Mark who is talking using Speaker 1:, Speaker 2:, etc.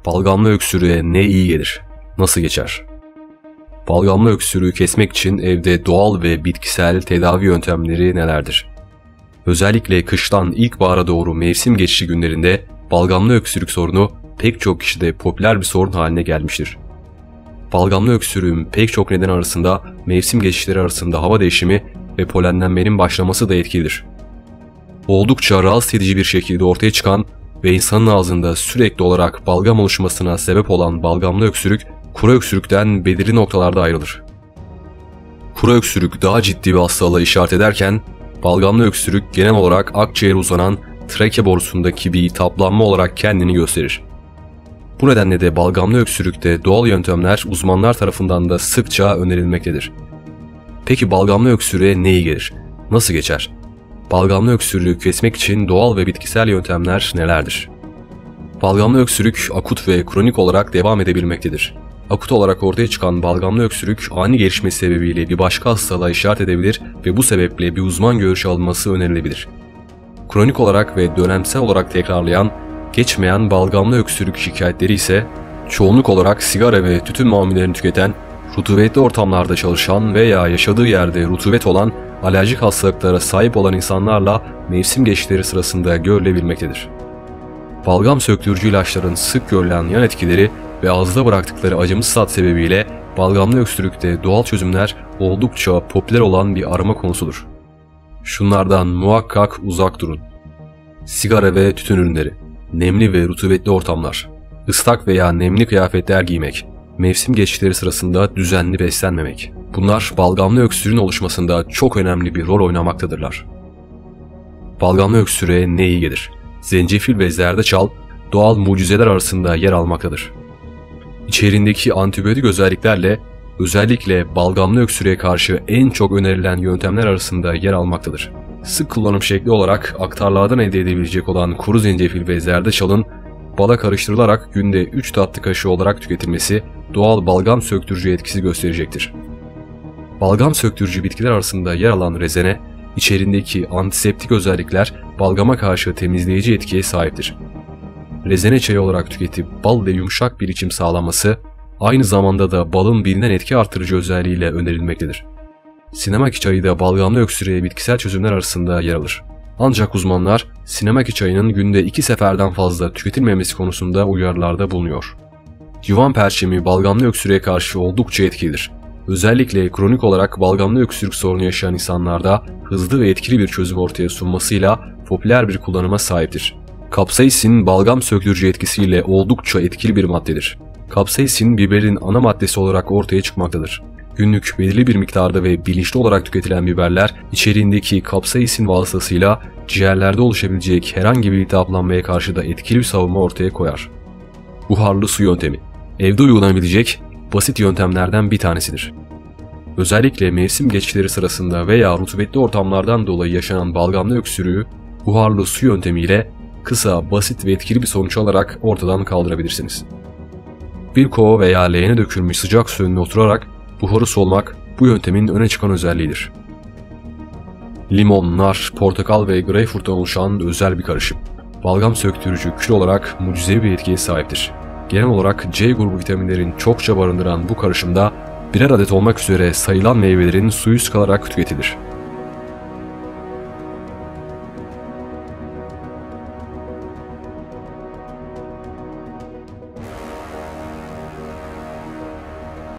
Speaker 1: Balgamlı öksürüğe ne iyi gelir? Nasıl geçer? Balgamlı öksürüğü kesmek için evde doğal ve bitkisel tedavi yöntemleri nelerdir? Özellikle kıştan ilkbahara doğru mevsim geçişi günlerinde balgamlı öksürük sorunu pek çok kişide popüler bir sorun haline gelmiştir. Balgamlı öksürüğün pek çok neden arasında mevsim geçişleri arasında hava değişimi ve polenlenmenin başlaması da etkilidir. Oldukça rahatsız edici bir şekilde ortaya çıkan ve insanın ağzında sürekli olarak balgam oluşmasına sebep olan balgamlı öksürük, kuru öksürükten belirli noktalarda ayrılır. Kuru öksürük daha ciddi bir hastalığa işaret ederken, balgamlı öksürük genel olarak akciğere uzanan trake borusundaki bir iltihaplanma olarak kendini gösterir. Bu nedenle de balgamlı öksürükte doğal yöntemler uzmanlar tarafından da sıkça önerilmektedir. Peki balgamlı öksürüğe ne iyi gelir? Nasıl geçer? Balgamlı öksürüğü kesmek için doğal ve bitkisel yöntemler nelerdir? Balgamlı öksürük akut ve kronik olarak devam edebilmektedir. Akut olarak ortaya çıkan balgamlı öksürük ani gelişmesi sebebiyle bir başka hastalığa işaret edebilir ve bu sebeple bir uzman görüşü alınması önerilebilir. Kronik olarak ve dönemsel olarak tekrarlayan, geçmeyen balgamlı öksürük şikayetleri ise çoğunluk olarak sigara ve tütün mamullerini tüketen, rutubetli ortamlarda çalışan veya yaşadığı yerde rutubet olan alerjik hastalıklara sahip olan insanlarla mevsim geçişleri sırasında görülebilmektedir. Balgam söktürücü ilaçların sık görülen yan etkileri ve ağızda bıraktıkları acımsız tat sebebiyle balgamlı öksürükte doğal çözümler oldukça popüler olan bir arama konusudur. Şunlardan muhakkak uzak durun. Sigara ve tütün ürünleri, nemli ve rutubetli ortamlar, ıslak veya nemli kıyafetler giymek, mevsim geçişleri sırasında düzenli beslenmemek. Bunlar balgamlı öksürüğün oluşmasında çok önemli bir rol oynamaktadırlar. Balgamlı öksürüğe ne iyi gelir? Zencefil ve zerdeçal doğal mucizeler arasında yer almaktadır. İçerindeki antibiyotik özelliklerle özellikle balgamlı öksürüğe karşı en çok önerilen yöntemler arasında yer almaktadır. Sık kullanım şekli olarak aktarlardan elde edebilecek olan kuru zencefil ve zerdeçalın bala karıştırılarak günde 3 tatlı kaşığı olarak tüketilmesi doğal balgam söktürücü etkisi gösterecektir. Balgam söktürücü bitkiler arasında yer alan rezene, içerindeki antiseptik özellikler balgama karşı temizleyici etkiye sahiptir. Rezene çayı olarak tüketip bal ve yumuşak bir içim sağlanması, aynı zamanda da balın bilinen etki artırıcı özelliğiyle önerilmektedir. Sinemaki çayı da balgamlı öksürüğe bitkisel çözümler arasında yer alır. Ancak uzmanlar sinemaki çayının günde 2 seferden fazla tüketilmemesi konusunda uyarılarda bulunuyor. Yuvan perçemi balgamlı öksürüğe karşı oldukça etkilidir. Özellikle kronik olarak balgamlı öksürük sorunu yaşayan insanlarda hızlı ve etkili bir çözüm ortaya sunmasıyla popüler bir kullanıma sahiptir. Kapsaisin balgam söktürücü etkisiyle oldukça etkili bir maddedir. Kapsaisin biberin ana maddesi olarak ortaya çıkmaktadır. Günlük belirli bir miktarda ve bilinçli olarak tüketilen biberler içeriğindeki kapsaisin vasıtasıyla ciğerlerde oluşabilecek herhangi bir iltihaplanmaya karşı da etkili bir savunma ortaya koyar. Buharlı su yöntemi, evde uygulanabilecek basit yöntemlerden bir tanesidir. Özellikle mevsim geçişleri sırasında veya rutubetli ortamlardan dolayı yaşanan balgamlı öksürüğü buharlı su yöntemiyle kısa, basit ve etkili bir sonuç alarak ortadan kaldırabilirsiniz. Bir kova veya leğene dökülmüş sıcak su önüne oturarak buharı solmak bu yöntemin öne çıkan özelliğidir. Limon, nar, portakal ve greyfurttan oluşan özel bir karışım. Balgam söktürücü kül olarak mucizevi bir etkiye sahiptir. Genel olarak C grubu vitaminlerin çokça barındıran bu karışımda birer adet olmak üzere sayılan meyvelerin suyu sıkılarak tüketilir.